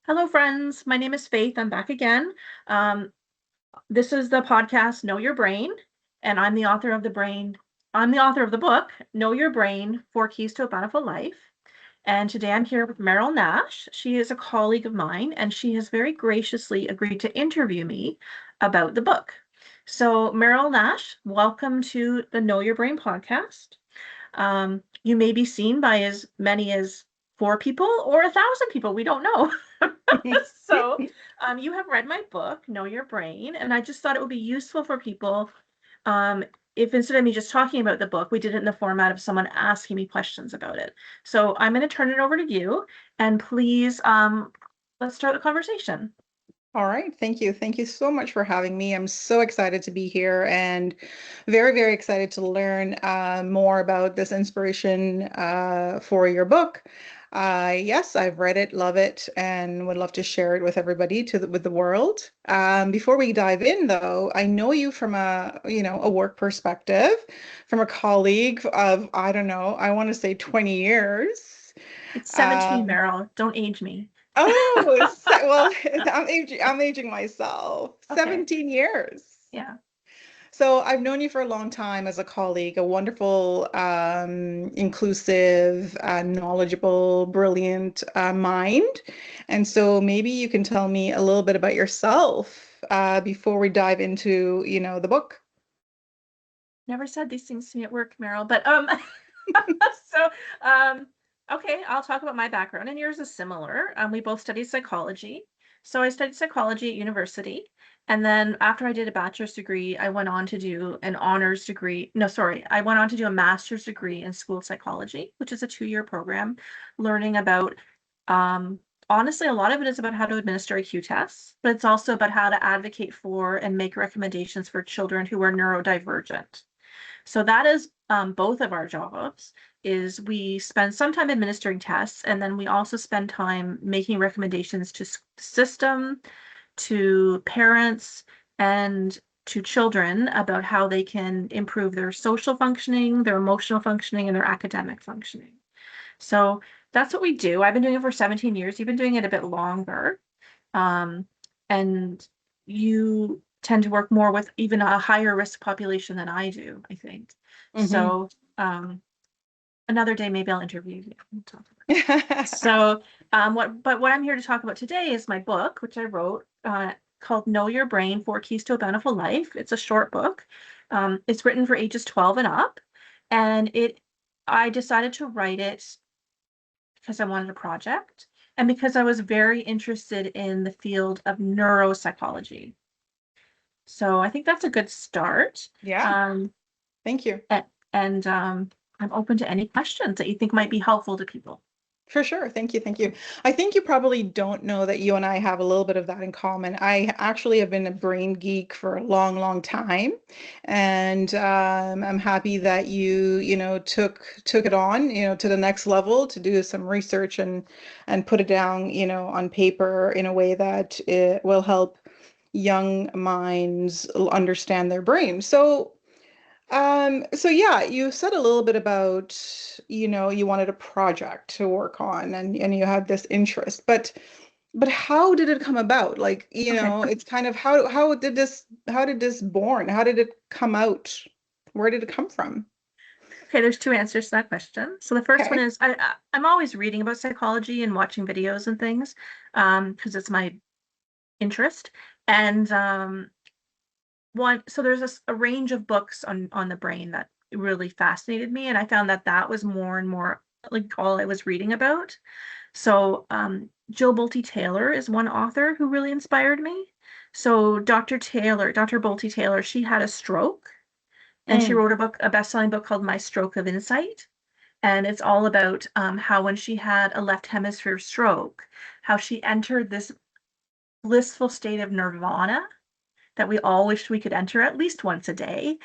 Hello, friends. My name is Faith. I'm back again. Um, this is the podcast Know Your Brain, and I'm the author of the brain. I'm the author of the book Know Your Brain: Four Keys to a Bountiful Life. And today I'm here with Merrill Nash. She is a colleague of mine, and she has very graciously agreed to interview me about the book. So, Merrill Nash, welcome to the Know Your Brain podcast. You may be seen by as many as four people or 1,000 people. We don't know. So, you have read my book, Know Your Brain, and I just thought it would be useful for people um, if instead of me just talking about the book, we did it in the format of someone asking me questions about it. So I'm going to turn it over to you, and please, let's start the conversation. All right. Thank you. Thank you so much for having me. I'm so excited to be here and very, very excited to learn more about this inspiration for your book. Yes, I've read it, love it, and would love to share it with everybody with the world. Before we dive in, though, I know you from a work perspective, from a colleague of, I don't know, I want to say 20 years. It's 17, Um, Meryl. Don't age me. Well, I'm aging myself. Okay. 17 years. Yeah. So I've known you for a long time as a colleague, a wonderful, inclusive, knowledgeable, brilliant mind. And so maybe you can tell me a little bit about yourself before we dive into, the book. Never said these things to me at work, Meryl, but so um okay, I'll talk about my background, and yours is similar. We both studied psychology. So I studied psychology at university, and then after I did a bachelor's degree, I went on to do an honors degree. No, sorry, I went on to do a master's degree in school psychology, which is a 2-year program, learning about um honestly, a lot of it is about how to administer IQ tests, but it's also about how to advocate for and make recommendations for children who are neurodivergent. So that is both of our jobs is we spend some time administering tests, and then we also spend time making recommendations to system, to parents, and to children about how they can improve their social functioning, their emotional functioning, and their academic functioning. So that's what we do. I've been doing it for 17 years. You've been doing it a bit longer. Um, and you tend to work more with even a higher risk population than I do, I think. Hmm. So another day, maybe I'll interview you and talk about it. So what I'm here to talk about today is my book, which I wrote called Know Your Brain: Four Keys to a Bountiful Life. It's a short book. It's written for ages 12 and up. And I decided to write it because I wanted a project and because I was very interested in the field of neuropsychology. So I think that's a good start. Yeah, Um, thank you. and I'm open to any questions that you think might be helpful to people. For sure. Thank you. Thank you. I think you probably don't know that you and I have a little bit of that in common. I actually have been a brain geek for a long, long time. And I'm happy that you took it on, to the next level to do some research and put it down, on paper in a way that it will help young minds understand their brain. So yeah, you said a little bit about, you wanted a project to work on and you had this interest, but how did it come about? Like, Okay. it's kind of how did this born? How did it come out? Where did it come from? Okay, there's two answers to that question. So the first one Okay. is I'm always reading about psychology and watching videos and things because it's my interest. And so there's a range of books on the brain that really fascinated me, and I found that that was more and more like all I was reading about. So Jill Bolte Taylor is one author who really inspired me. So Dr. Bolte Taylor, she had a stroke, and she Mm. wrote a best-selling book called My Stroke of Insight. And it's all about how when she had a left hemisphere stroke, how she entered this blissful state of nirvana that we all wish we could enter at least once a day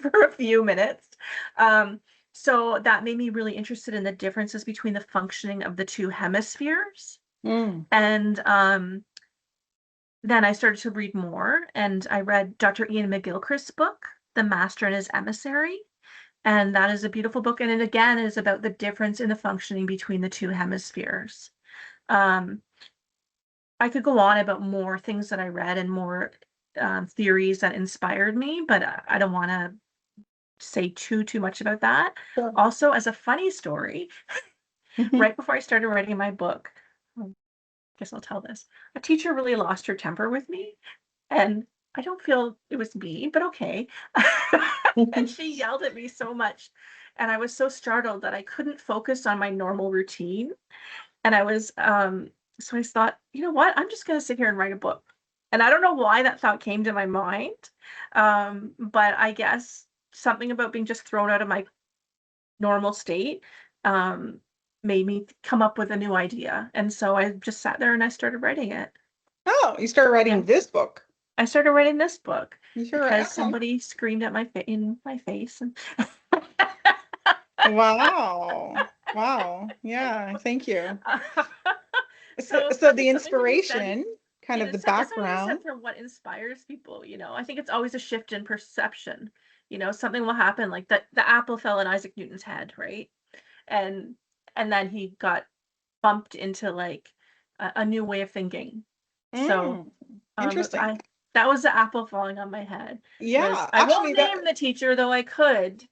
for a few minutes. Um, so that made me really interested in the differences between the functioning of the two hemispheres. Mm. And then I started to read more, and I read Dr. Ian McGilchrist's book, The Master and His Emissary. And that is a beautiful book. And it again is about the difference in the functioning between the two hemispheres. Um, I could go on about more things that I read and more theories that inspired me, but I don't want to say too much about that. Sure. Also, as a funny story, Mhm. right before I started writing my book, I guess I'll tell this. A teacher really lost her temper with me, and I don't feel it was me, but okay. And she yelled at me so much, and I was so startled that I couldn't focus on my normal routine. And I was, so I thought, you know what? I'm just going to sit here and write a book. And I don't know why that thought came to my mind. But I guess something about being just thrown out of my normal state um, made me come up with a new idea. And so I just sat there and I started writing it. Oh, you started Yeah. writing this book. I started writing this book You sure? because Okay. somebody screamed at in my face. And Wow. Wow. Yeah, thank you. So, so so I the think something can be said. inspiration, kind of the There's something to be background. said for what inspires people, you know. I think it's always a shift in perception. You know, something will happen like the apple fell in Isaac Newton's head, right? And and then he got bumped into like a new way of thinking. So Mm, I interesting. that was the apple falling on my head. Was Yeah, I actually won't that name the teacher, though I could.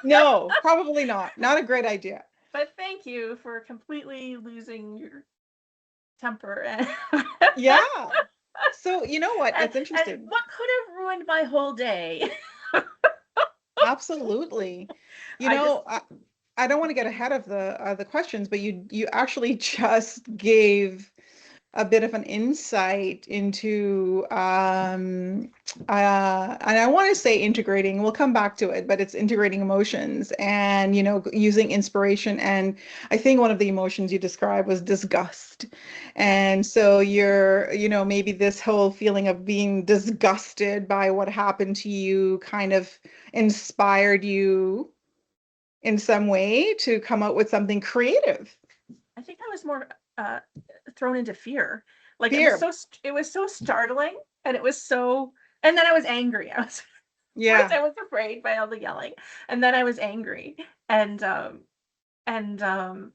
no, probably not. Not a great idea. But thank you for completely losing your temper and Yeah. So you know what? It's and interesting. what could have ruined my whole day. Absolutely. You I just know, I don't want to get ahead of the questions, but you actually just gave a bit of an insight into and I want to say integrating, we'll come back to it, but it's integrating emotions and using inspiration. And I think one of the emotions you described was disgust. yeah, And so maybe this whole feeling of being disgusted by what happened to you kind of inspired you in some way to come up with something creative. I think I was more uh thrown into fear. Like Fear. it was so startling and it was so and then I was angry. I was first Yeah. I was afraid by all the yelling and then I was angry and and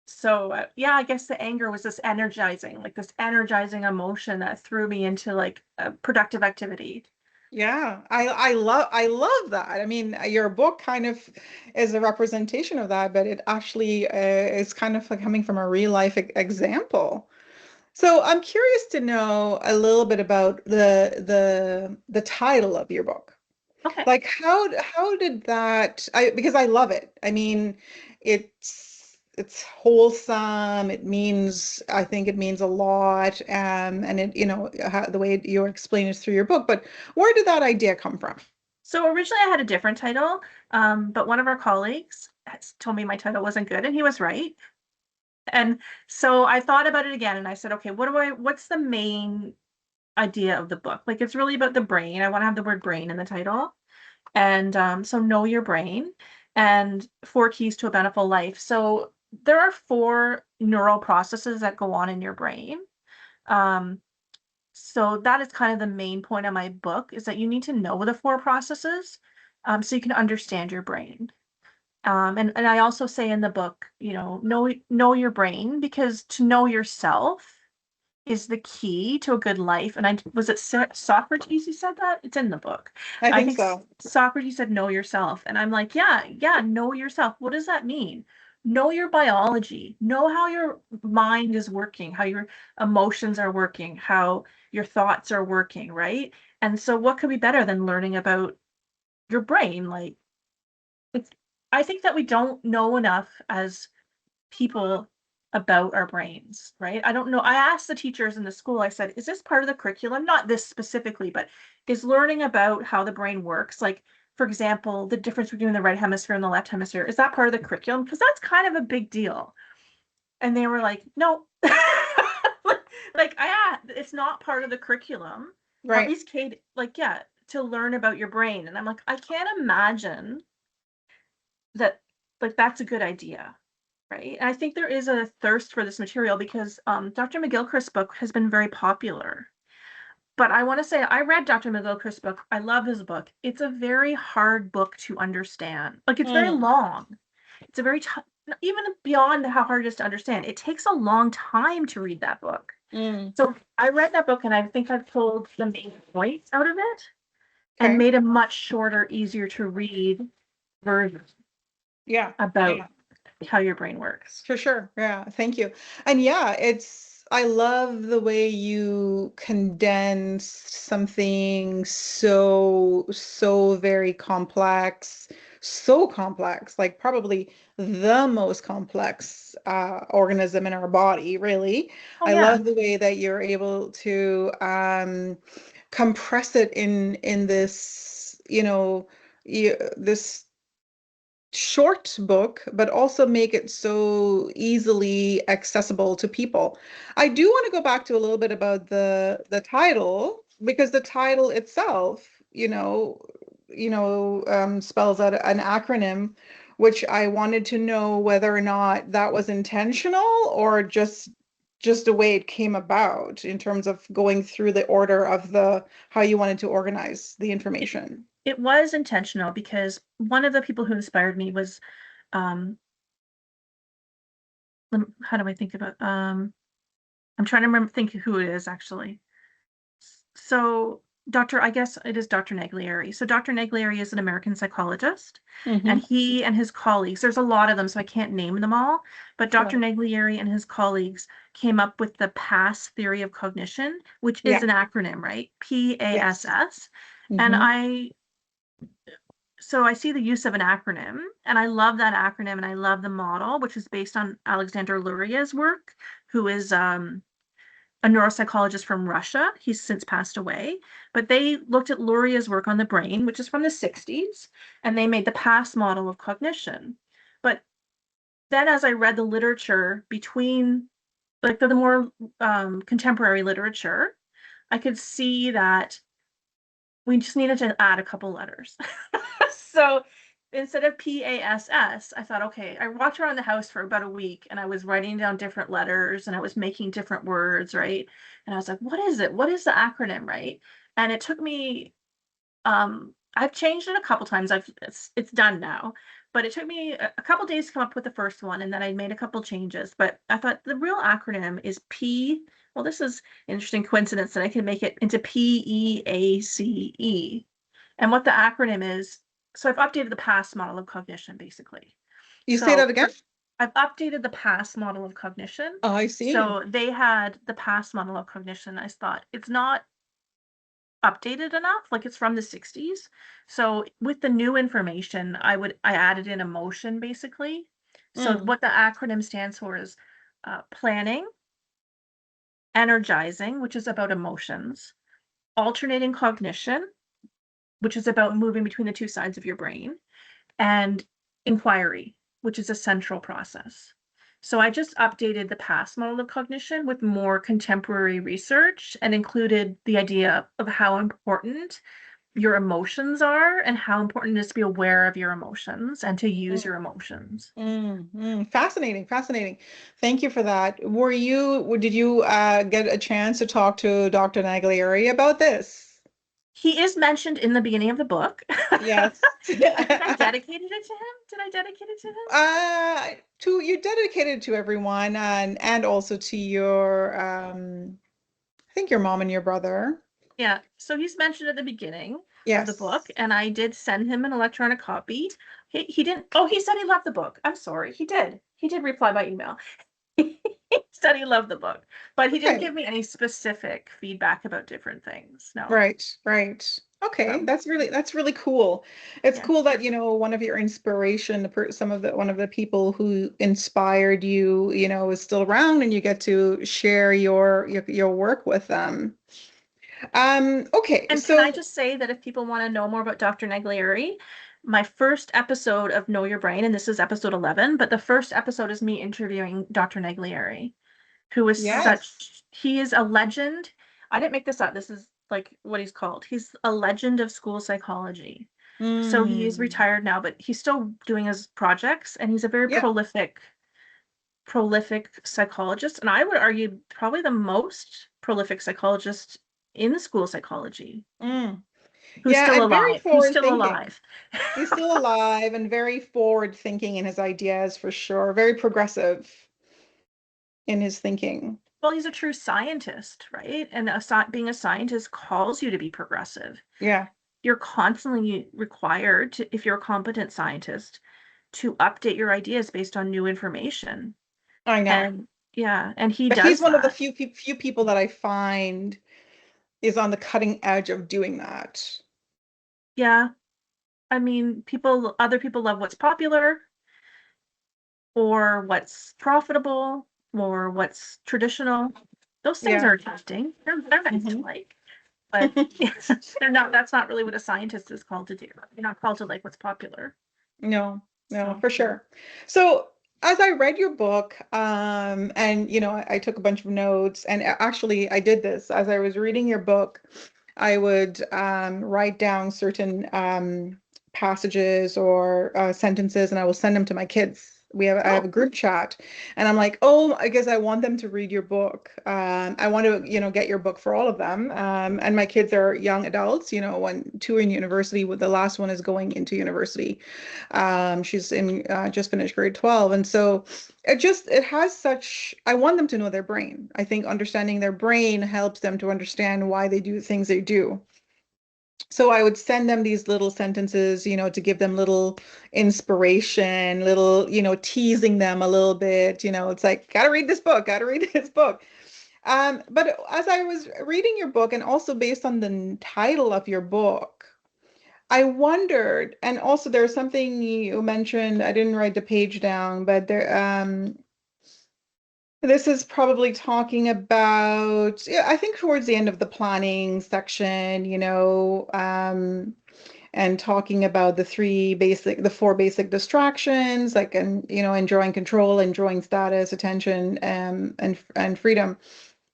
so yeah, I guess the anger was this energizing, like this energizing emotion that threw me into like a productive activity. Yeah, I love that. I mean, your book kind of is a representation of that, but it actually is kind of like coming from a real life example. So I'm curious to know a little bit about the title of your book. Okay. Like how did that because I love it. I mean, it's wholesome. It means I think it means a lot. And it the way you explain it through your book. But where did that idea come from? So originally I had a different title, but one of our colleagues told me my title wasn't good, and he was right. And so I thought about it again, and I said, okay, what's the main idea of the book? Like, it's really about the brain. I want to have the word brain in the title. And so know your brain and four keys to a bountiful life. So there are four neural processes that go on in your brain. Um, so that is kind of the main point of my book is that you need to know the four processes so you can understand your brain. And I also say in the book, know your brain because to know yourself is the key to a good life. And I was it Socrates who said that? It's in the book. I I think think so. Socrates said know yourself. And I'm like, yeah, know yourself. What does that mean? Know your biology. Know how your mind is working, how your emotions are working, how your thoughts are working, right? And so what could be better than learning about your brain? Like it's I think that we don't know enough as people about our brains, right? I don't know. I asked the teachers in the school, I said, is this part of the curriculum? Not this specifically, but is learning about how the brain works, like, for example, the difference between the right hemisphere and the left hemisphere, is that part of the curriculum? Because that's kind of a big deal. And they were like, no. Like, it's not part of the curriculum, or at Right. least Kate, like, yeah, to learn about your brain. And I'm like, I can't imagine that, like, that's a good idea. Right. And I think there is a thirst for this material because Dr. McGilchrist's book has been very popular. But I want to say I read Dr. McGilchrist's book. I love his book. It's a very hard book to understand. Like it's very Mm, long. It's a very even beyond how hard it is to understand. It takes a long time to read that book. Mm. So I read that book and I think I've pulled the main points out of it and Okay. made a much shorter, easier to read version Yeah. about how your brain works. For sure. Yeah. Thank you. And yeah, I love the way you condense something so very complex, like probably the most complex organism in our body, really. Oh I yeah. love the way that you're able to compress it in this, this short book, but also make it so easily accessible to people. I do want to go back to a little bit about the title, because the title itself, spells out an acronym, which I wanted to know whether or not that was intentional or just the way it came about in terms of going through the order of the how you wanted to organize the It, information. it was intentional because one of the people who inspired me was um how do I think about I'm trying to remember think who it is actually. So Dr. I guess it is Dr. Naglieri. So Dr. Naglieri is an American psychologist, and Mm-hmm. he and his colleagues, there's a lot of them, so I can't name them all, but Dr. Sure. Naglieri and his colleagues came up with the PASS theory of cognition, which is Yeah. an acronym, right? Yes. PASS. And Mm-hmm. so I see the use of an acronym, and I love that acronym, and I love the model, which is based on Alexander Luria's work, who is a neuropsychologist from Russia. He's since passed away, but they looked at Luria's work on the brain, which is from the 60s, and they made the PASS model of cognition. But then as I read the literature between, like the more contemporary literature, I could see that we just needed to add a couple letters. So instead of PASS, I thought, okay, I walked around the house for about a week and I was writing down different letters and I was making different words, right? And I was like, what is it? What is the acronym, right? And it took me, I've changed it a couple times. It's done now, but it took me a couple days to come up with the first one, and then I made a couple changes. But I thought the real acronym is P. Well, this is an interesting coincidence that I can make it into PEACE. And what the acronym is, so I've updated the past model of cognition basically. You say So that again? I've updated the past model of cognition. Oh, I see. So they had the past model of cognition. I thought it's not updated enough, like it's from the 60s. So with the new information, I added in emotion basically. So Mm, what the acronym stands for is planning, energizing, which is about emotions, alternating cognition, which is about moving between the two sides of your brain, and inquiry, which is a central process. So I just updated the past model of cognition with more contemporary research and included the idea of how important your emotions are and how important it is to be aware of your emotions and to use mm, your emotions. Fascinating, fascinating. Thank you for that. Did you get a chance to talk to Dr. Naglieri about this? He is mentioned in the beginning of the book. Yes. I think I dedicated it to him. Did I dedicate it to him? You dedicated to everyone and also to your I think your mom and your brother. Yeah. So he's mentioned at the beginning of the book, Yes. and I did send him an electronic copy. He didn't. Oh, he said he loved the book. I'm sorry. He did. He did reply by email. He said he loved the book, but he didn't Okay. give me any specific feedback about different things. No. Right, right. Okay, So that's really cool. It's yeah. cool that, one of your inspiration, one of the people who inspired you, is still around and you get to share your work with them. Okay, And can I so just say that if people want to know more about Dr. Naglieri, my first episode of Know Your Brain, and this is episode 11, but the first episode is me interviewing Dr. Naglieri, who is yes. he is a legend. I didn't make this up. This is like what he's called. He's a legend of school psychology. So he is Mm, retired now, but he's still doing his projects, and he's a very yeah. prolific psychologist, and I would argue probably the most prolific psychologist in school psychology. Mm. Who's Yeah, still and very alive? Who's forward still thinking. alive? He's still alive and very forward thinking in his ideas for sure. Very progressive in his thinking. Well, he's a true scientist, right? And being a scientist calls you to be progressive. Yeah, You're constantly required to, if you're a competent scientist, to update your ideas based on new information. I know. And yeah, and he But he's does one of the that. few people that I find is on the cutting edge of doing that. Yeah. I mean, other people love what's popular or what's profitable or what's traditional. Those things Yeah. are tempting. They're nice to Hmm. like, but they're not, that's not really what a scientist is called to do. You're not called to like what's popular. No, no, So for sure. So as I read your book, and I took a bunch of notes, and actually I did this as I was reading your book. I would write down certain passages or sentences, and I will send them to my kids. I have oh, a group chat, and I'm like, oh, I guess I want them to read your book. I want to, get your book for all of them. And my kids are young adults, two are in university, the last one is going into university. She's in just finished grade 12. And so it has such, I want them to know their brain. I think understanding their brain helps them to understand why they do things they do. So I would send them these little sentences, to give them little inspiration, little, teasing them a little bit, it's like, gotta read this book, gotta read this book. But as I was reading your book, and also based on the title of your book, I wondered, and also there's something you mentioned, I didn't write the page down, but this is probably talking about, yeah, I think towards the end of the planning section, and talking about the four basic distractions, like, and, enjoying control, enjoying status, attention, and freedom.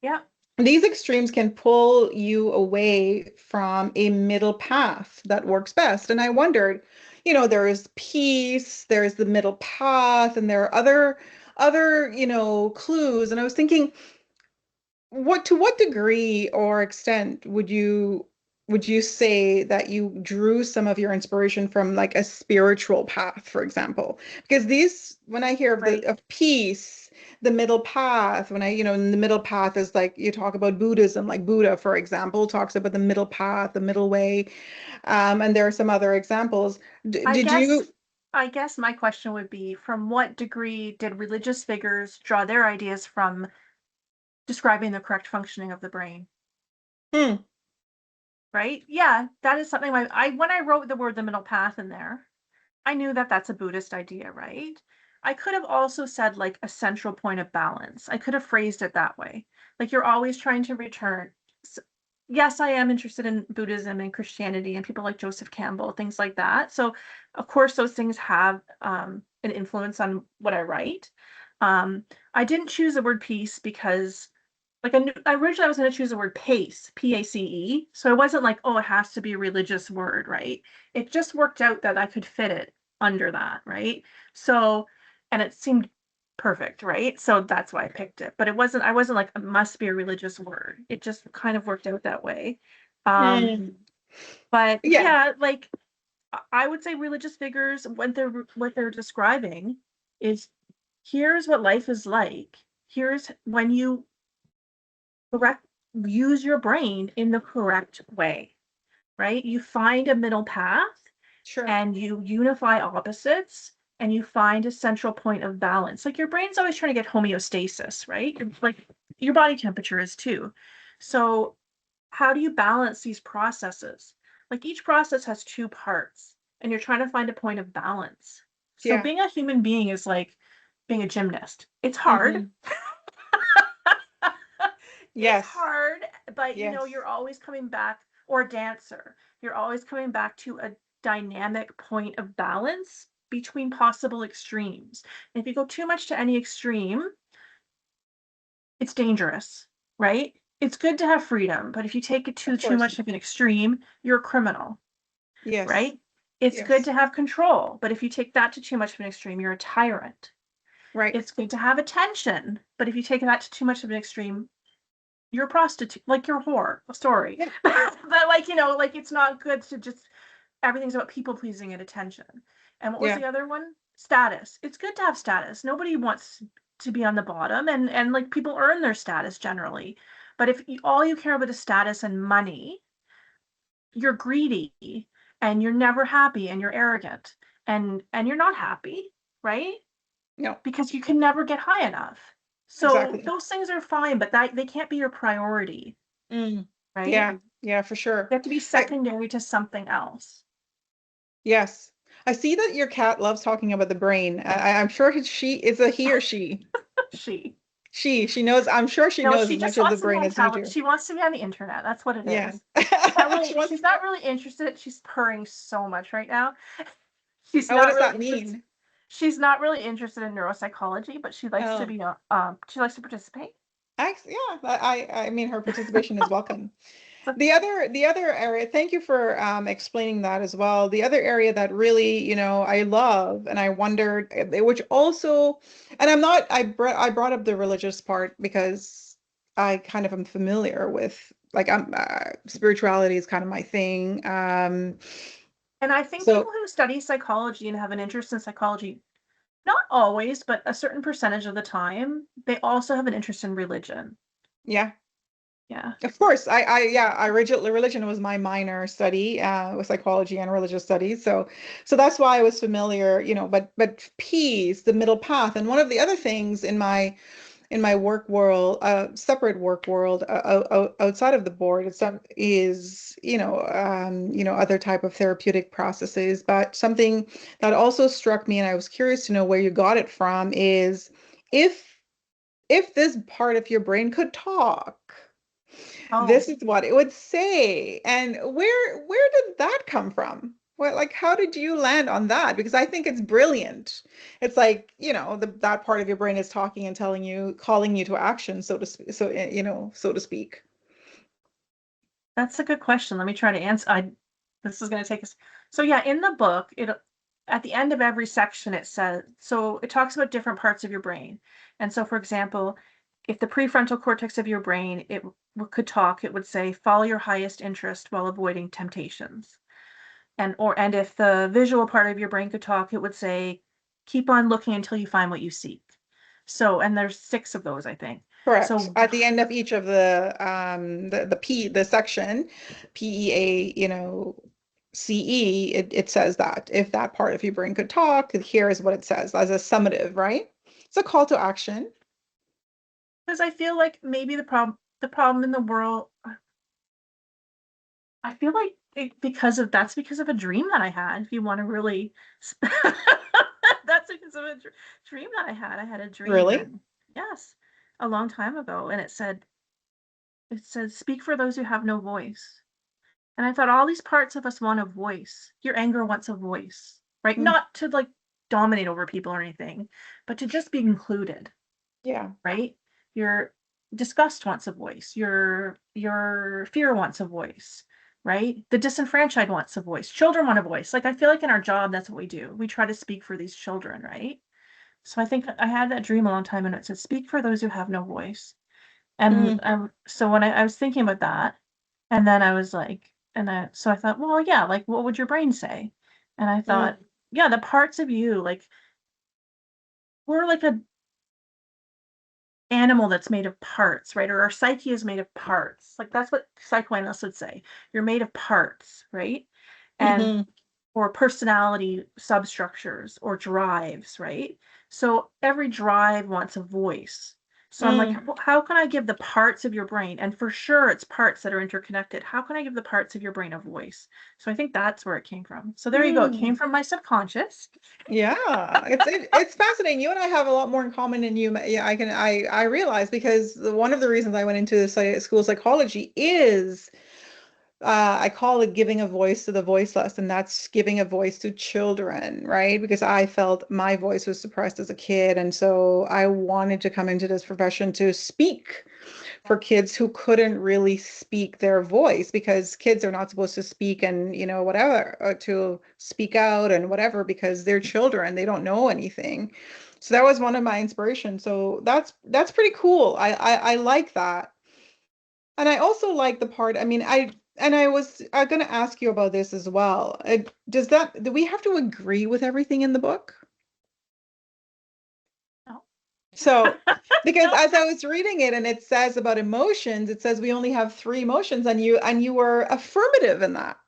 yeah, These extremes can pull you away from a middle path that works best. And I wondered, there is peace, there's the middle path, and there are other, clues. And I was thinking, to what degree or extent would you say that you drew some of your inspiration from like a spiritual path, for example? Because when I hear of the right. of peace, the middle path, in the middle path is like you talk about Buddhism, like Buddha, for example, talks about the middle path, the middle way, and there are some other examples. I Did guess you? I guess my question would be, from what degree did religious figures draw their ideas from describing the correct functioning of the brain? Hmm, Right? Yeah, that is something when I wrote the word the middle path in there, I knew that that's a Buddhist idea, right? I could have also said like a central point of balance. I could have phrased it that way. Like you're always trying to return. Yes, I am interested in Buddhism and Christianity and people like Joseph Campbell, things like that. So, of course, those things have an influence on what I write. Um, I didn't choose the word peace because like originally I was going to choose the word pace, Pace. So it wasn't like, oh, it has to be a religious word, right? It just worked out that I could fit it under that, right? So, and it seemed perfect, right? So that's why I picked it. But I wasn't like, it must be a religious word. It just kind of worked out that way. hmm. But Yeah, yeah, like I would say religious figures, what they're describing is here's what life is like. Here's when you correct use your brain in the correct way, right? You find a middle path sure. and you unify opposites and you find a central point of balance. Like your brain's always trying to get homeostasis, right? Like your body temperature is too. So how do you balance these processes? Like each process has two parts and you're trying to find a point of balance. So Yeah. being a human being is like being a gymnast. It's hard. Hmm. It's Yes. hard, but Yes. you're always coming back, or a dancer, you're always coming back to a dynamic point of balance between possible extremes. And if you go too much to any extreme, it's dangerous, right? It's good to have freedom, but if you take it to Of too course. much of an extreme, you're a criminal, Yes. right? It's good Yes. to have control, but if you take that to too much of an extreme, you're a tyrant. Right. It's good to have attention, but if you take that to too much of an extreme, you're a prostitute, like you're a whore. Sorry. Yeah. But like, like it's not good to just everything's about people pleasing and attention. And what was Yeah. the other one? Status. It's good to have status. Nobody wants to be on the bottom, and like people earn their status generally. But if all you care about is status and money, you're greedy and you're never happy and you're arrogant and you're not happy, right? No, Because you can never get high enough. So exactly. those things are fine, but that they can't be your priority, Mm. right? Yeah, yeah, for sure. They have to be I secondary to something else. Yes. I see that your cat loves talking about the brain. I'm sure she is a he or she. She. She knows, I'm sure she No, knows she as much just of the wants to be brain on as you do. she wants to be on the internet. That's what it Yeah. is. Not She really, wants, she's not really interested. She's purring so much right now. She's what not does really that interested. mean? She's not really interested in neuropsychology, but she likes to Oh, be she likes to participate. yeah, I mean, her participation is welcome. So, The other area, thank you for explaining that as well. The other area that really, I love and I wondered, which also, and I brought up the religious part because I kind of am familiar with, like, spirituality is kind of my thing. and I think So people who study psychology and have an interest in psychology, not always, but a certain percentage of the time, they also have an interest in religion. yeah. Yeah. Of course, religion was my minor study, with psychology and religious studies. So that's why I was familiar, but peace, the middle path. And one of the other things in my work world, separate work world, outside of the board, is, other type of therapeutic processes. But something that also struck me, and I was curious to know where you got it from, is if if this part of your brain could talk, this Oh, is what it would say. And where did that come from? What, like, how did you land on that? Because I think it's brilliant. It's like, that part of your brain is talking and telling you, calling you to action, so to speak, so to speak. that's a good question. Let me try to answer. This is going to take us. So yeah, in the book, it at the end of every section it says, so it talks about different parts of your brain. And so for example, if the prefrontal cortex of your brain could talk, it would say follow your highest interest while avoiding temptations. And if the visual part of your brain could talk, it would say keep on looking until you find what you seek. So, and there's 6 of those, I think. Correct. So At the end of each of the section, PEA, CE, it says that if that part of your brain could talk, here is what it says as a summative, right? It's a call to action. because I feel like maybe the problem in the world, I feel like because of a dream that I had. If you want to really, that's because of a dream that I had. I had a dream, Really? and yes, a long time ago, and it said speak for those who have no voice. And I thought all these parts of us want a voice. Your anger wants a voice, right? Mm, Not to like dominate over people or anything, but to just be included, yeah. right? Your disgust wants a voice. Your fear wants a voice, right? The disenfranchised wants a voice. Children want a voice. Like I feel like in our job, that's what we do. We try to speak for these children, right? So I think I had that dream a long time, and it said, "Speak for those who have no voice." And Mm, so when I was thinking about that, and then I was like, so I thought, well, yeah, like what would your brain say? And I thought, mm, yeah, the parts of you, like we're like a animal that's made of parts, right? Or our psyche is made of parts. Like that's what psychoanalysts would say. You're made of parts, right? And hmm or personality substructures or drives, right? So every drive wants a voice. So I'm like, mm, how can I give the parts of your brain? And for sure, it's parts that are interconnected. How can I give the parts of your brain a voice? So I think that's where it came from. So there you go. It came mm. from my subconscious. Yeah, it's fascinating. You and I have a lot more in common than you. Yeah, I realize, because one of the reasons I went into school psychology is, I call it giving a voice to the voiceless, and that's giving a voice to children, right? Because I felt my voice was suppressed as a kid, and so I wanted to come into this profession to speak for kids who couldn't really speak their voice, because kids are not supposed to speak and, whatever, to speak out and whatever, because they're children, they don't know anything. So that was one of my inspirations. So that's pretty cool. I like that. And I also like the part, I mean, I was going to ask you about this as well. Do we have to agree with everything in the book? No. So, because No. as I was reading it and it says about emotions, it says we only have three emotions, and you were affirmative in that.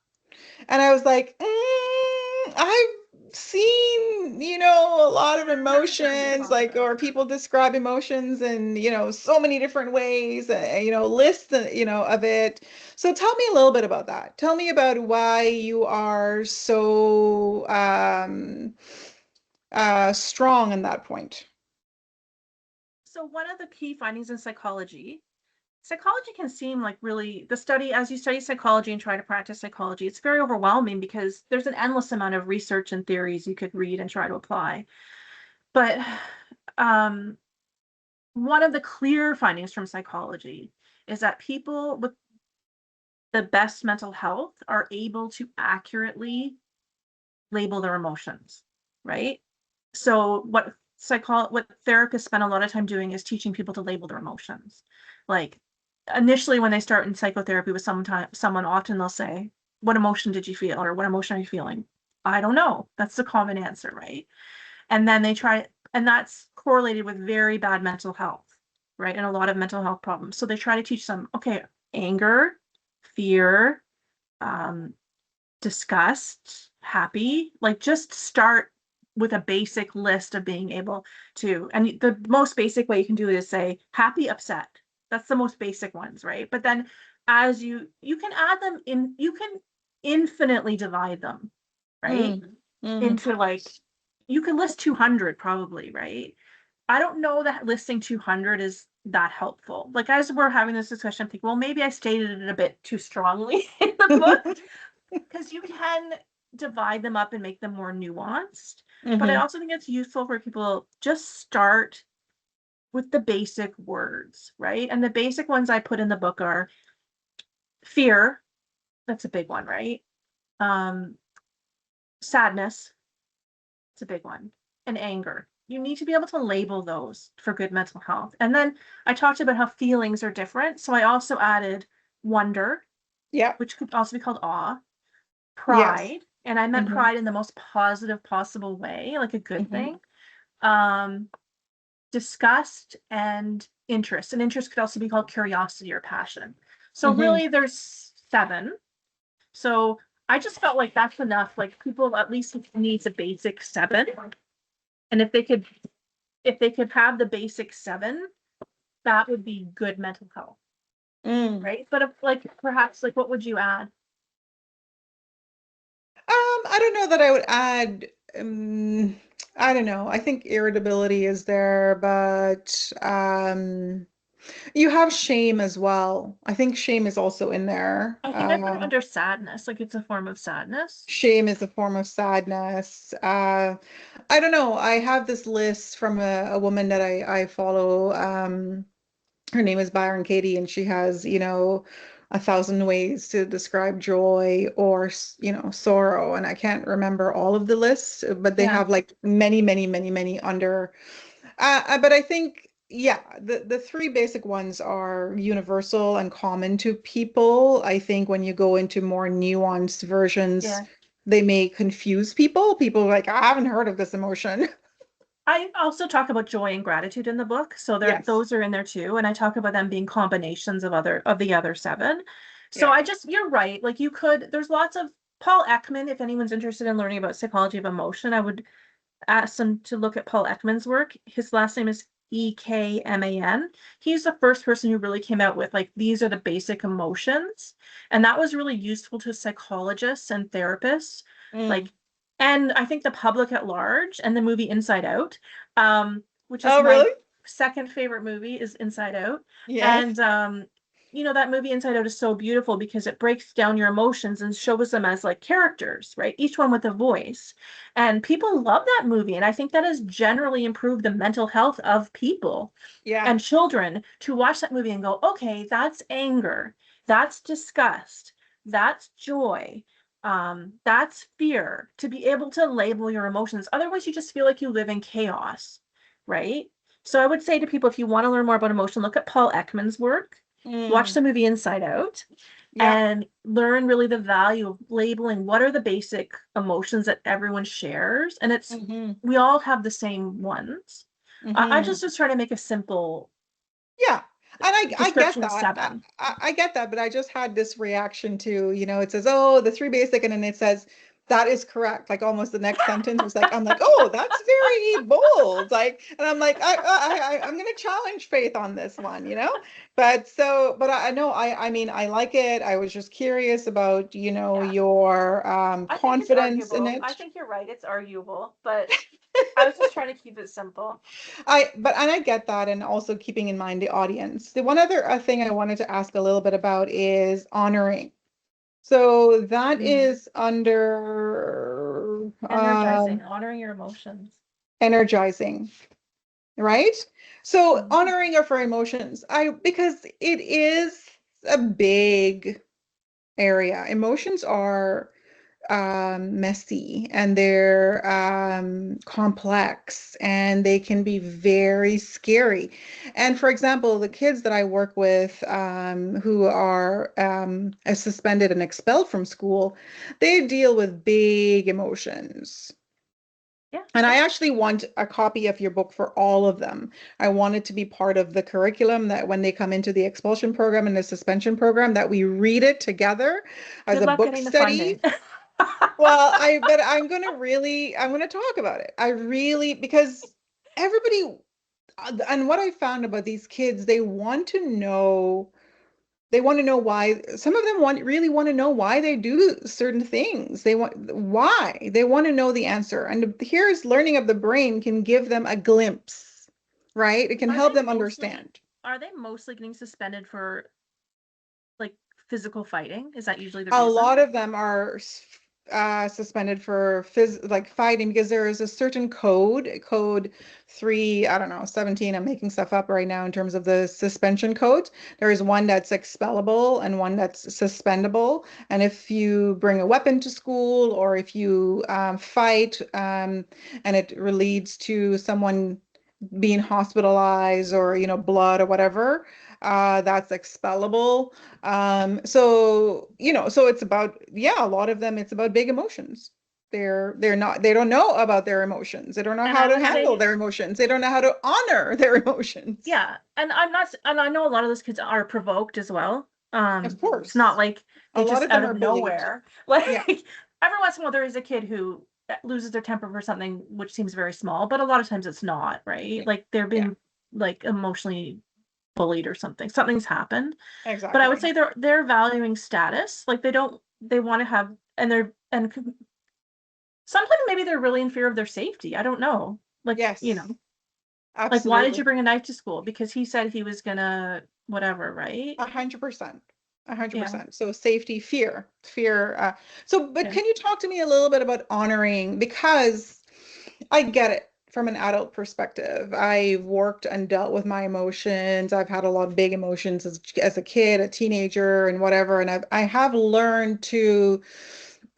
And I was like, I've seen, a lot of emotions, like, or people describe emotions in, so many different ways, lists, of it. So tell me a little bit about that. Tell me about why you are so strong in that point. So one of the key findings in psychology can seem like really the study as you study psychology and try to practice psychology, it's very overwhelming because there's an endless amount of research and theories you could read and try to apply. But um, one of the clear findings from psychology is that people with the best mental health are able to accurately label their emotions, right? So what therapists spend a lot of time doing is teaching people to label their emotions. Like initially when they start in psychotherapy with someone often they'll say, "What emotion did you feel?" or "What emotion are you feeling?" "I don't know." That's the common answer, right? And then and that's correlated with very bad mental health, right? And a lot of mental health problems. So they try to teach them, okay, anger, fear, um, disgust, happy, like just start with a basic list of being able to, and the most basic way you can do it is say happy, upset. That's the most basic ones, right? But then as you can add them in, you can infinitely divide them, right? Mm, mm, Into like, you can list 200 probably, right? I don't know that listing 200 is that helpful. Like as we're having this discussion, I'm thinking, well, maybe I stated it a bit too strongly in the book because you can divide them up and make them more nuanced. But I hmm also think it's useful for people just start with the basic words, right? And the basic ones I put in the book are fear, that's a big one, right? Um, sadness, it's a big one, and anger. You need to be able to label those for good mental health. And then I talked about how feelings are different. So I also added wonder, Yeah. which could also be called awe, Yes. pride, and I meant hmm pride in the most positive possible way, like a good hmm thing. Um, disgust and interest. And interest could also be called curiosity or passion. So hmm really there's 7. So I just felt like that's enough. Like people at least needs a basic 7. And if they could have the basic 7, that would be good mental health, Mm. right? But if, like perhaps like what would you add? I don't know that I would add, I don't know. I think irritability is there, but you have shame as well. I think shame is also in there. I think I put it under sadness, like it's a form of sadness. Shame is a form of sadness. I don't know. I have this list from a woman that I follow. Her name is Byron Katie, and she has, 1,000 ways to describe joy or, sorrow. And I can't remember all of the lists, but they Yeah. have like many, many, many, many under. But I think, yeah, the three basic ones are universal and common to people. I think when you go into more nuanced versions, Yeah. they may confuse people. People are like, I haven't heard of this emotion. I also talk about joy and gratitude in the book, so there Yes. those are in there too, and I talk about them being combinations of the other 7. So Yeah. I just you're right. Like you could there's lots of Paul Ekman, if anyone's interested in learning about psychology of emotion, I would ask them to look at Paul Ekman's work. His last name is Ekman. He's the first person who really came out with like these are the basic emotions, and that was really useful to psychologists and therapists. Mm. Like, and I think the public at large, and the movie Inside Out, which is Oh, my really? second favorite movie, is Inside Out. Yes. And that movie Inside Out is so beautiful because it breaks down your emotions and shows them as like characters, right? Each one with a voice. And people love that movie. And I think that has generally improved the mental health of people Yeah. and children to watch that movie and go, okay, that's anger, that's disgust, that's joy, that's fear, to be able to label your emotions. Otherwise, you just feel like you live in chaos, right? So I would say to people, if you want to learn more about emotion, look at Paul Ekman's work, watch Mm. the movie Inside Out, Yeah. and learn really the value of labeling what are the basic emotions that everyone shares. And hmm we all have the same ones. I Hmm. just was trying to make a simple Yeah. And I get description of that. 7. I get that, but I just had this reaction to, it says, oh, the three basic, and then it says that is correct. Like almost the next sentence was like, I'm like, oh, that's very bold. Like, and I'm like, I'm gonna challenge Faith on this one. But I know I mean I like it. I was just curious about, Yeah. your I think it's confidence in arguable. I it. think you're right. It's arguable, but I was just trying to keep it simple. And I get that, and also keeping in mind the audience. The one other thing I wanted to ask a little bit about is honoring. So that Mm. is under Energizing, honoring your emotions. energizing, right? So Mm. honoring of our emotions, because it is a big area. Emotions are messy, and they're complex, and they can be very scary. And for example, the kids that I work with who are suspended and expelled from school, they deal with big emotions. Yeah, And I sure. actually want a copy of your book for all of them. I want it to be part of the curriculum, that when they come into the expulsion program and the suspension program, that we read it together as Good a luck book getting the funding. study. Well, but I'm gonna talk about it. I really, because everybody, and what I found about these kids, they want to know why. Some of them really want to know why they do certain things. They want to know the answer. And here's learning of the brain can give them a glimpse, right? It can Are they help them mostly understand. are they mostly getting suspended for like physical fighting? Is that usually the A reason? lot of them are suspended for like fighting, because there is a certain code 3, I don't know, 17. I'm making stuff up right now in terms of the suspension code. There is one that's expellable and one that's suspendable. And if you bring a weapon to school, or if you fight, and it leads to someone being hospitalized, or blood or whatever, that's expellable. So it's about, yeah, a lot of them, it's about big emotions. They don't know about their emotions. They don't know And how I to would handle say, their emotions. They don't know how to honor their emotions. yeah, and I know a lot of those kids are provoked as well. Of It's not course. like A they lot just of out them of are bullied. nowhere. Yeah. Like every once in a while there is a kid who loses their temper for something which seems very small, but a lot of times it's not, right? Yeah. Like they're Yeah. being like emotionally bullied or something. Something's happened. But I would Exactly. say they're valuing status. Like they want to have and sometimes maybe they're really in fear of their safety. I don't know. Like, Yes. like why did you Absolutely. bring a knife to school? Because he said he was gonna whatever, right? 100%. a hundred Yeah. percent. So safety, fear. But Yeah. can you talk to me a little bit about honoring? Because I get it from an adult perspective. I've worked and dealt with my emotions. I've had a lot of big emotions as a kid, a teenager, and whatever. And I have learned to,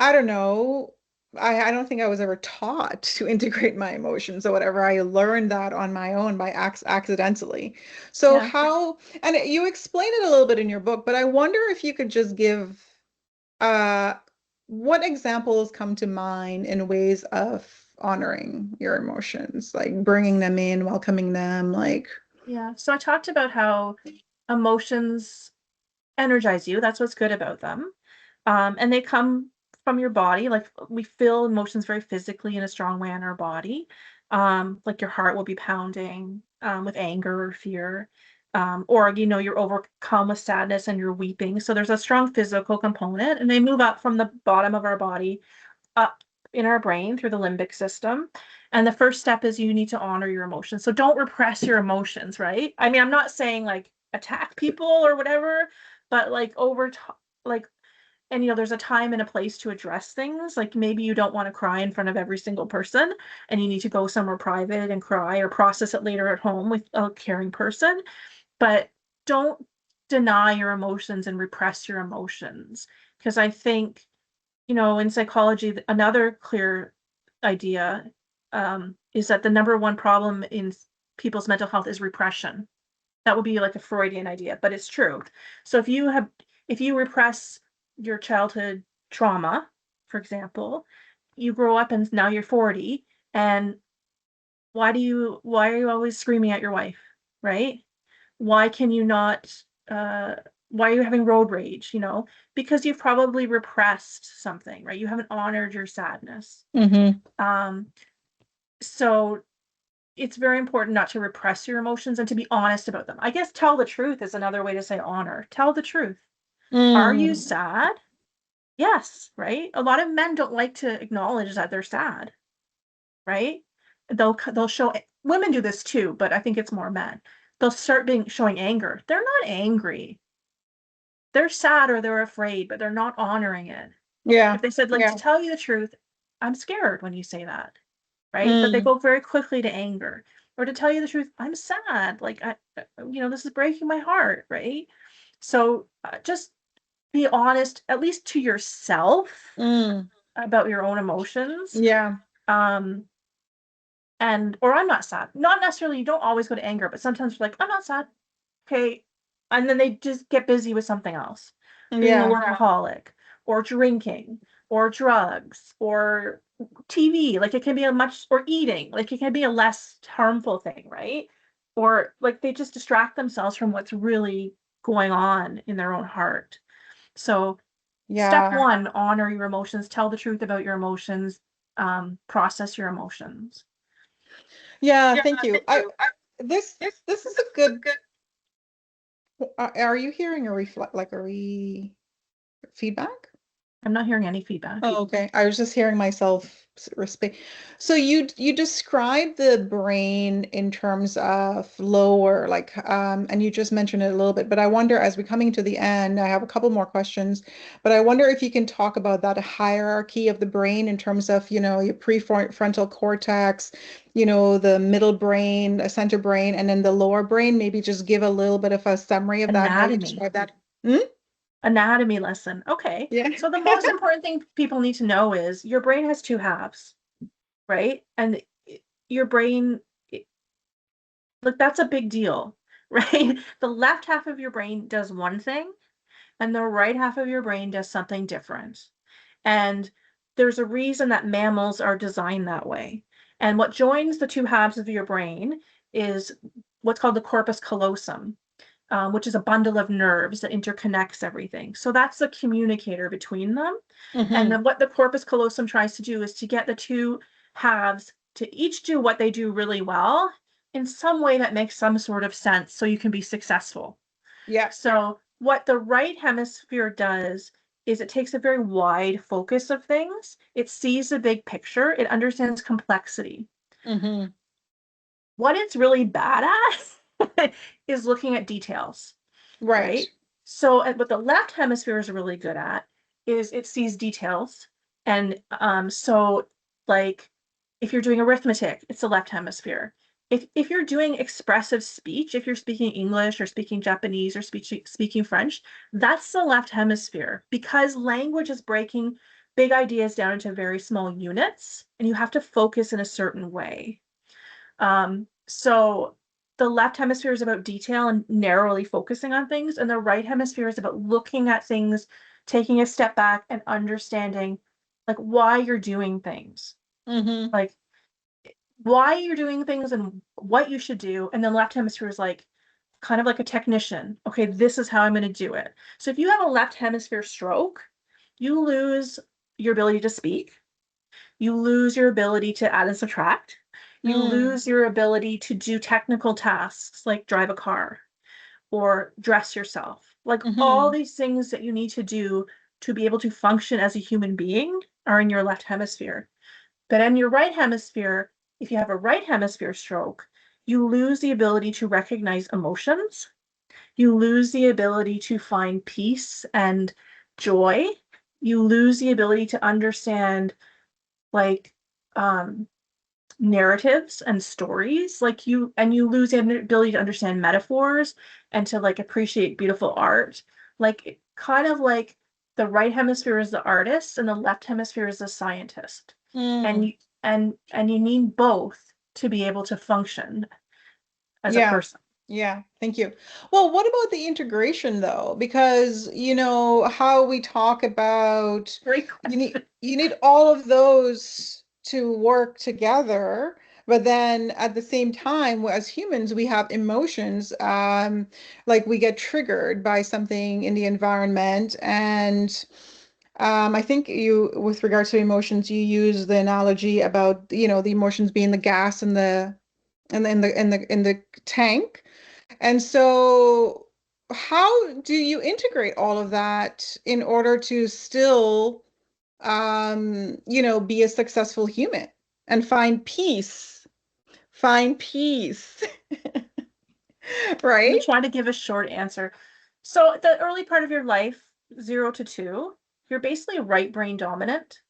I don't know, I don't think I was ever taught to integrate my emotions or whatever. I learned that on my own by accidentally. So Yeah. how, and you explain it a little bit in your book, but I wonder if you could just give uh, what examples come to mind in ways of honoring your emotions, like bringing them in, welcoming them, like, Yeah. So I talked about how emotions energize you. That's what's good about them. And they come from your body. Like we feel emotions very physically in a strong way in our body. Like your heart will be pounding with anger or fear. Or you're overcome with sadness and you're weeping. So there's a strong physical component, and they move up from the bottom of our body up in our brain through the limbic system. And the first step is you need to honor your emotions. So don't repress your emotions, right? I mean, I'm not saying like attack people or whatever, but like over time, like, and there's a time and a place to address things. Like maybe you don't want to cry in front of every single person and you need to go somewhere private and cry or process it later at home with a caring person. But don't deny your emotions and repress your emotions. Because I think in psychology, another clear idea is that the number one problem in people's mental health is repression. That would be like a Freudian idea, but it's true. So if you repress your childhood trauma, for example, you grow up and now you're 40 and why are you always screaming at your wife, right? Why can you not, uh, why are you having road rage, Because you've probably repressed something, right? You haven't honored your sadness. Mm-hmm. Um, so it's very important not to repress your emotions and to be honest about them. I guess tell the truth is another way to say honor. Tell the truth. Are you Mm. sad? Yes, right? A lot of men don't like to acknowledge that they're sad, right? They'll show women do this too, but I think it's more men. They'll start showing anger. They're not angry. They're sad or they're afraid, but they're not honoring it. Yeah. If they said, like, to Yeah. tell you the truth, I'm scared when you say that, right? But they Mm. go very quickly to anger. Or to tell you the truth, I'm sad. Like, this is breaking my heart, right? So just be honest, at least to yourself, Mm. about your own emotions. Yeah. Um, or I'm not sad. Not necessarily, you don't always go to anger, but sometimes you're like, I'm not sad. Okay. And then they just get busy with something else, being a Yeah. workaholic or drinking or drugs or TV. Like it can be or eating, like it can be a less harmful thing, right? Or like they just distract themselves from what's really going on in their own heart. So, step Yeah. one, honor your emotions, tell the truth about your emotions, process your emotions. Yeah. Thank you. This is a good. Are you hearing a reflect like a feedback? I'm not hearing any feedback. Oh, okay. I was just hearing myself respect. So you describe the brain in terms of lower, like, and you just mentioned it a little bit, but I wonder as we're coming to the end, I have a couple more questions, but I wonder if you can talk about that hierarchy of the brain in terms of, your prefrontal cortex, the middle brain, a center brain, and then the lower brain. Maybe just give a little bit of a summary of that, how you Anatomy. describe that. Hmm? Anatomy lesson. Okay. Yeah. So the most important thing people need to know is your brain has two halves, right? And your brain, look, that's a big deal, right? The left half of your brain does one thing, and the right half of your brain does something different. And there's a reason that mammals are designed that way. And what joins the two halves of your brain is what's called the corpus callosum, which is a bundle of nerves that interconnects everything. So that's the communicator between them. And Hmm. then what the corpus callosum tries to do is to get the two halves to each do what they do really well in some way that makes some sort of sense so you can be successful. Yeah. So what the right hemisphere does is it takes a very wide focus of things. It sees the big picture. It understands complexity. Hmm. What it's really bad at is looking at details, Right. right? So what the left hemisphere is really good at is it sees details. And so like if you're doing arithmetic, it's the left hemisphere. If you're doing expressive speech, if you're speaking English or speaking Japanese or speaking French, that's the left hemisphere because language is breaking big ideas down into very small units and you have to focus in a certain way. So the left hemisphere is about detail and narrowly focusing on things, and the right hemisphere is about looking at things, taking a step back and understanding like why you're doing things, Hmm. like why you're doing things and what you should do. And then left hemisphere is like kind of like a technician. Okay, this is how I'm going to do it. So if you have a left hemisphere stroke, you lose your ability to speak, you lose your ability to add and subtract. You Mm. lose your ability to do technical tasks like drive a car or dress yourself. Like all Hmm. these things that you need to do to be able to function as a human being are in your left hemisphere. But in your right hemisphere, if you have a right hemisphere stroke, you lose the ability to recognize emotions. You lose the ability to find peace and joy. You lose the ability to understand like um narratives and stories, like you lose the ability to understand metaphors and to like appreciate beautiful art, like kind of like the right hemisphere is the artist and the left hemisphere is the scientist, and Mm. you and you need both to be able to function as a Yeah. person. Yeah. Thank you. Well, what about the integration though? Because how we talk about Great you need question. you need all of those to work together, But then at the same time, as humans, we have emotions. Like we get triggered by something in the environment. And I think you, with regards to emotions, you use the analogy about, the emotions being the gas in the tank. And so how do you integrate all of that in order to still be a successful human and find peace? Find peace, Let me right? try to give a short answer. So the early part of your life, 0 to 2, you're basically right brain dominant.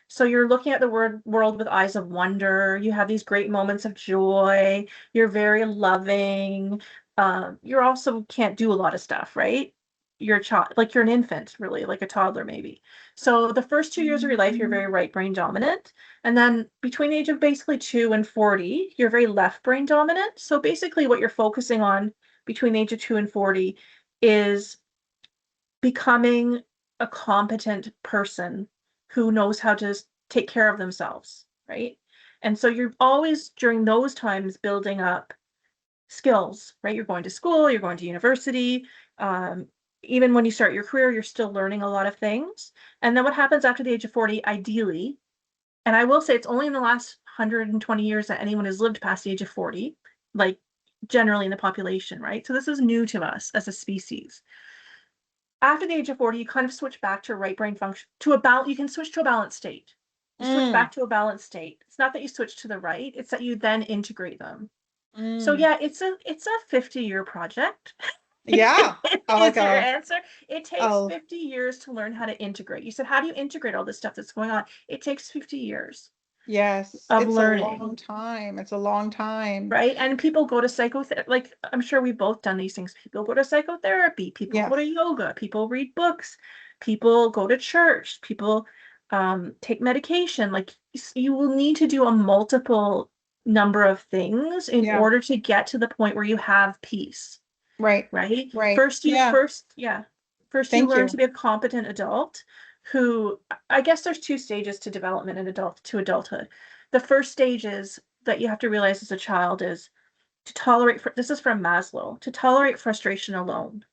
So you're looking at the world with eyes of wonder. You have these great moments of joy. You're very loving. You're also can't do a lot of stuff, right? You're a child, like you're an infant, really, like a toddler, maybe. So the first 2 years of your life, you're very right brain dominant. And then between the age of basically 2 and 40, you're very left brain dominant. So basically, what you're focusing on between the age of 2 and 40 is becoming a competent person who knows how to take care of themselves, right? And so you're always during those times building up skills, right? You're going to school, you're going to university. Um, Even when you start your career, you're still learning a lot of things. And then what happens after the age of 40, ideally, and I will say it's only in the last 120 years that anyone has lived past the age of 40, like generally in the population, right? So this is new to us as a species. After the age of 40, you kind of switch back to right brain function to you can switch to a balanced state. You switch Mm, back to a balanced state. It's not that you switch to the right, it's that you then integrate them. So mm. yeah, it's a 50-year project. Yeah. I like Is your a, answer. It takes oh, 50 years to learn how to integrate. You said, how do you integrate all this stuff that's going on? It takes 50 years yes. of It's a learning. long time. It's a long time. Right? And people go to psychotherapy. Like, I'm sure we've both done these things. People go to psychotherapy, people go to Yes. yoga, people read books, people go to church, people take medication. Like, you will need to do a multiple number of things in Yeah. order to get to the point where you have peace, Right. right? Right. Yeah. First you Thank learn you. to be a competent adult who, I guess there's two stages to development and adulthood. The first stage is that you have to realize as a child is to tolerate, this is from Maslow, to tolerate frustration alone.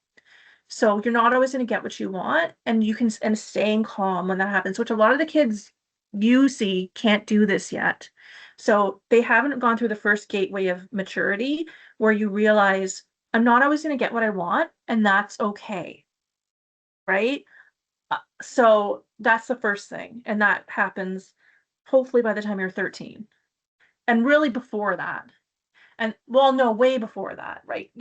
So you're not always going to get what you want, and you can, and staying calm when that happens, which a lot of the kids you see can't do this yet. So they haven't gone through the first gateway of maturity where you realize I'm not always going to get what I want, and that's okay, right? So that's the first thing, and that happens hopefully by the time you're 13, and really before that. And well, no, way before that, right?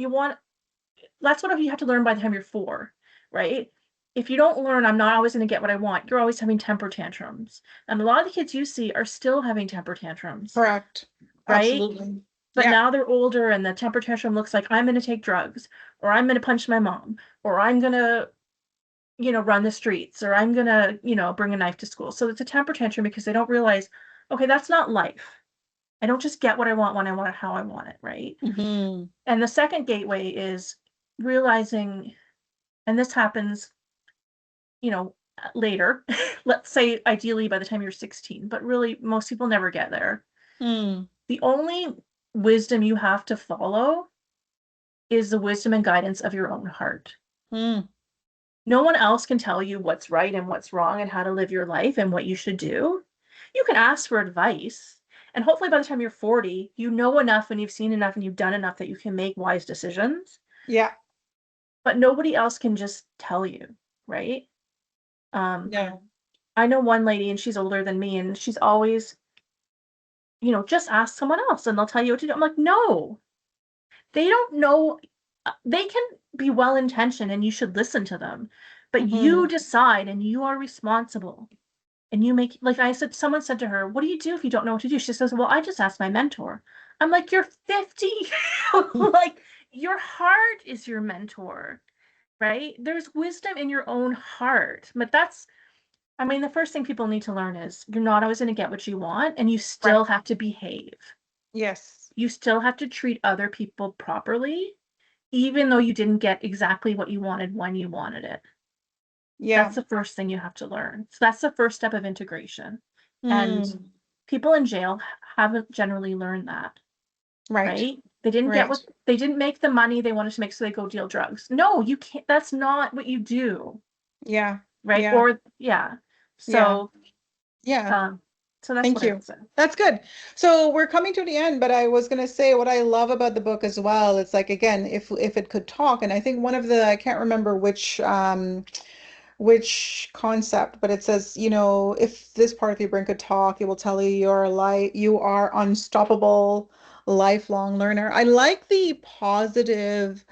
That's what you have to learn by the time you're 4, right? If you don't learn, I'm not always going to get what I want, you're always having temper tantrums. And a lot of the kids you see are still having temper tantrums, Correct. right? Absolutely. But Yeah. now they're older and the temper tantrum looks like I'm going to take drugs, or I'm going to punch my mom, or I'm going to, run the streets, or I'm going to, bring a knife to school. So it's a temper tantrum because they don't realize, okay, that's not life. I don't just get what I want when I want it, how I want it, right? Hmm. And the second gateway is realizing, and this happens, later, let's say ideally by the time you're 16, but really most people never get there. Mm. The only wisdom you have to follow is the wisdom and guidance of your own heart. Mm. No one else can tell you what's right and what's wrong and how to live your life and what you should do. You can ask for advice. And hopefully by the time you're 40, you know enough and you've seen enough and you've done enough that you can make wise decisions. Yeah. But nobody else can just tell you, right? Um, No. I know one lady and she's older than me and she's always, just ask someone else and they'll tell you what to do. I'm like, no, they don't know. They can be well intentioned and you should listen to them, but you Hmm. decide and you are responsible. And you make, like I said, someone said to her, what do you do if you don't know what to do? She says, well, I just asked my mentor. I'm like, you're 50. Like, your heart is your mentor, right? There's wisdom in your own heart. But I mean, the first thing people need to learn is you're not always going to get what you want, and you Right. still have to behave. Yes. You still have to treat other people properly, even though you didn't get exactly what you wanted when you wanted it. That's Yeah. the first thing you have to learn. So that's the first step of integration. And Mm. people in jail haven't generally learned that, Right. right? They didn't get Right. what they didn't make the money they wanted to make, so they go deal drugs. No, you can't. That's not what you do, Yeah. right? Yeah. Or yeah. Yeah. So, Yeah. um, so that's Thank what I you. would say. That's good. So we're coming to the end, but I was going to say what I love about the book as well. It's like, again, if it could talk, and I think one of the, I can't remember which concept, but it says, if this part of your brain could talk, it will tell you you are unstoppable, lifelong learner. I like the positive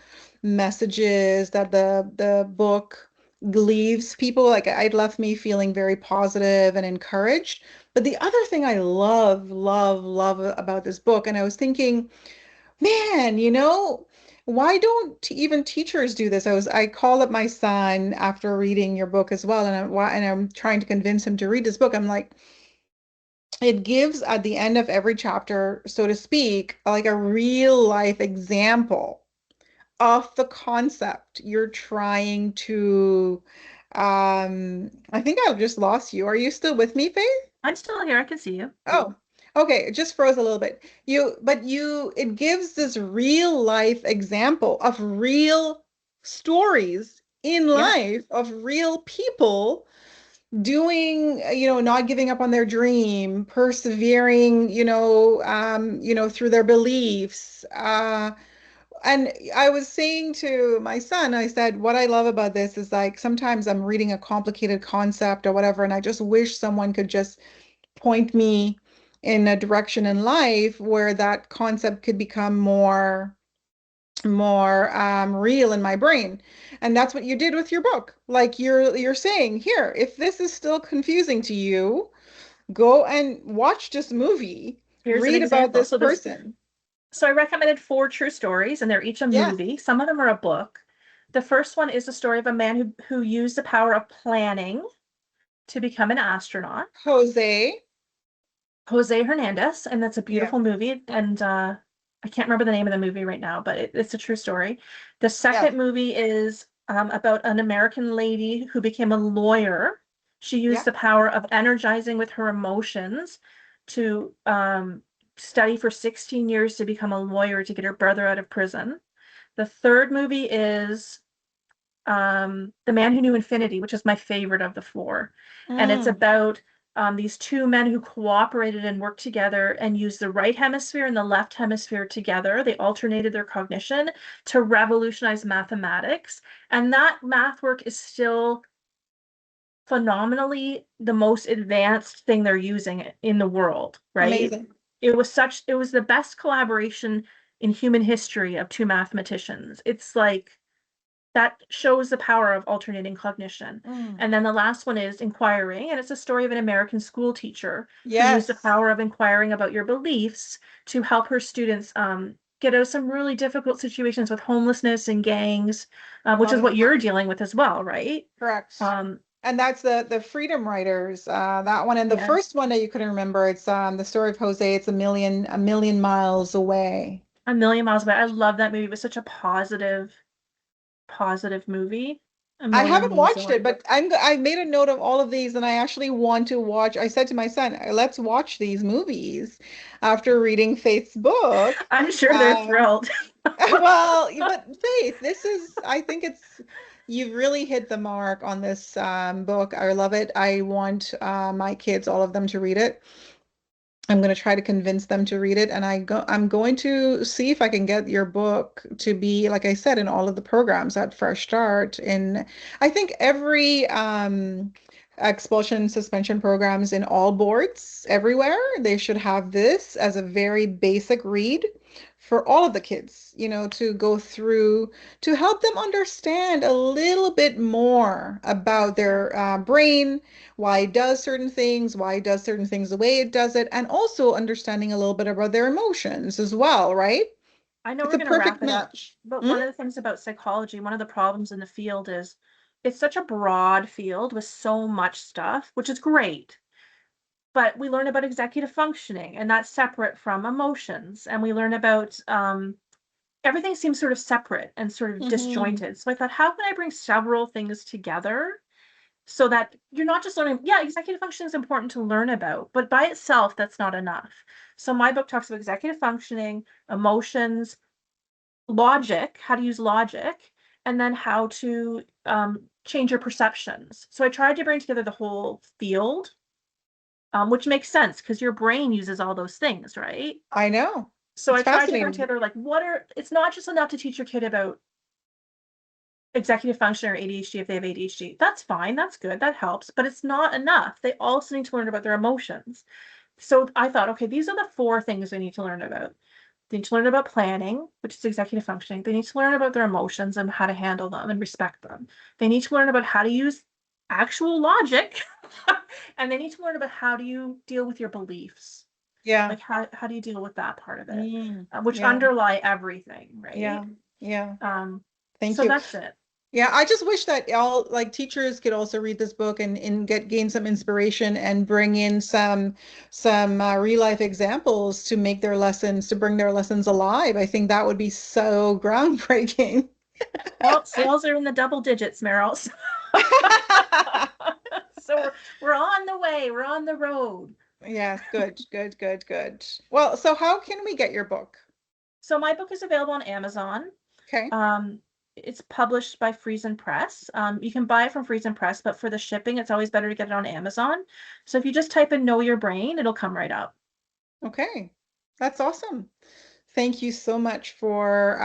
messages that the book leaves people. Like it left me feeling very positive and encouraged. But the other thing I love, love, love about this book, and I was thinking, man, why don't even teachers do this? I called up my son after reading your book as well, and I'm trying to convince him to read this book. I'm like, it gives at the end of every chapter, so to speak, like a real life example of the concept you're trying to I think I've just lost you. Are you still with me, Faith? I'm still here. I can see you. Oh, okay. It just froze a little bit. It gives this real life example of real stories in Yeah. life of real people doing, not giving up on their dream, persevering, through their beliefs. And I was saying to my son, I said, what I love about this is like sometimes I'm reading a complicated concept or whatever, and I just wish someone could just point me in a direction in life where that concept could become more real in my brain. And that's what you did with your book. Like you're saying, here, if this is still confusing to you, go and watch this movie, Here's an read about example. this person. So I recommended 4 true stories, and they're each a Yes, movie. Some of them are a book. The first one is the story of a man who used the power of planning to become an astronaut, Jose. Jose Hernandez, and that's a Yeah. beautiful movie. And I can't remember the name of the movie right now, but it's a true story. The Yes. second movie is about an American lady who became a lawyer. She used Yeah. the power of energizing with her emotions to study for 16 years to become a lawyer to get her brother out of prison. The third movie is The Man Who Knew Infinity, which is my favorite of the four. And it's Mm, about these two men who cooperated and worked together and used the right hemisphere and the left hemisphere together. They alternated their cognition to revolutionize mathematics. And that math work is still phenomenally the most advanced thing they're using in the world, right? amazing. It was the best collaboration in human history of two mathematicians. It's like that shows the power of alternating cognition. Mm. And then the last one is enquiring, and it's a story of an American school teacher who used the Yes. power of inquiring about your beliefs to help her students get out of some really difficult situations with homelessness and gangs, which Love is it. what you're dealing with as well, right? Correct. Um, And that's the Freedom Writers, that one. And the yeah, first one that you couldn't remember, it's the story of Jose. It's a million miles away. A Million Miles Away. I love that movie. It was such a positive movie. A I Million haven't Miles watched Away. it, but I made a note of all of these, and I actually want to watch. I said to my son, let's watch these movies after reading Faith's book. I'm sure they're Um, thrilled. well, but Faith, I think you've really hit the mark on this book. I love it. I want my kids, all of them, to read it. I'm going to try to convince them to read it, and I'm going to see if I can get your book to be, like I said, in all of the programs at Fresh Start. In I think every expulsion suspension programs in all boards everywhere, they should have this as a very basic read for all of the kids, to go through to help them understand a little bit more about their brain, why it does certain things, why it does certain things the way it does it, and also understanding a little bit about their emotions as well, right? I know It's we're a going to perfect wrap it up, match. but Hmm? one of the things about psychology, one of the problems in the field is it's such a broad field with so much stuff, which is great. But we learn about executive functioning, and that's separate from emotions. And we learn about everything seems sort of separate and sort of Hmm. disjointed. So I thought, how can I bring several things together so that you're not just learning, yeah, executive function is important to learn about, but by itself, that's not enough. So my book talks about executive functioning, emotions, logic, how to use logic, and then how to change your perceptions. So I tried to bring together the whole field, which makes sense because your brain uses all those things, right? I know. So It's I tried to bring fascinating. together like it's not just enough to teach your kid about executive function or ADHD if they have ADHD. That's fine, that's good, that helps, but it's not enough. They also need to learn about their emotions. So I thought, okay, these are the 4 things they need to learn about. They need to learn about planning, which is executive functioning. They need to learn about their emotions and how to handle them and respect them. They need to learn about how to use actual logic. And they need to learn about how do you deal with your beliefs. Yeah. Like how do you deal with that part of it, which Yeah. underlie everything, Yeah. right? Yeah. Um, Thank so you. that's it. Yeah, I just wish that all like teachers could also read this book and gain some inspiration and bring in some real life examples to make their lessons to bring their lessons alive. I think that would be so groundbreaking. Well, sales are in the double digits, Meryl. So we're on the way. We're on the road. Yes, good, good, good, good. Well, so how can we get your book? So my book is available on Amazon. Okay. Um, it's published by Friesen Press. You can buy it from Friesen Press, but for the shipping, it's always better to get it on Amazon. So if you just type in "Know Your Brain," it'll come right up. Okay. That's awesome. Thank you so much for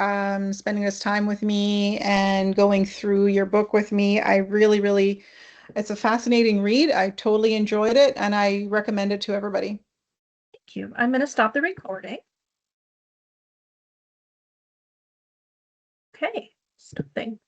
spending this time with me and going through your book with me. I really, really, it's a fascinating read. I totally enjoyed it and I recommend it to everybody. Thank you. I'm going to stop the recording. Okay. Stopping.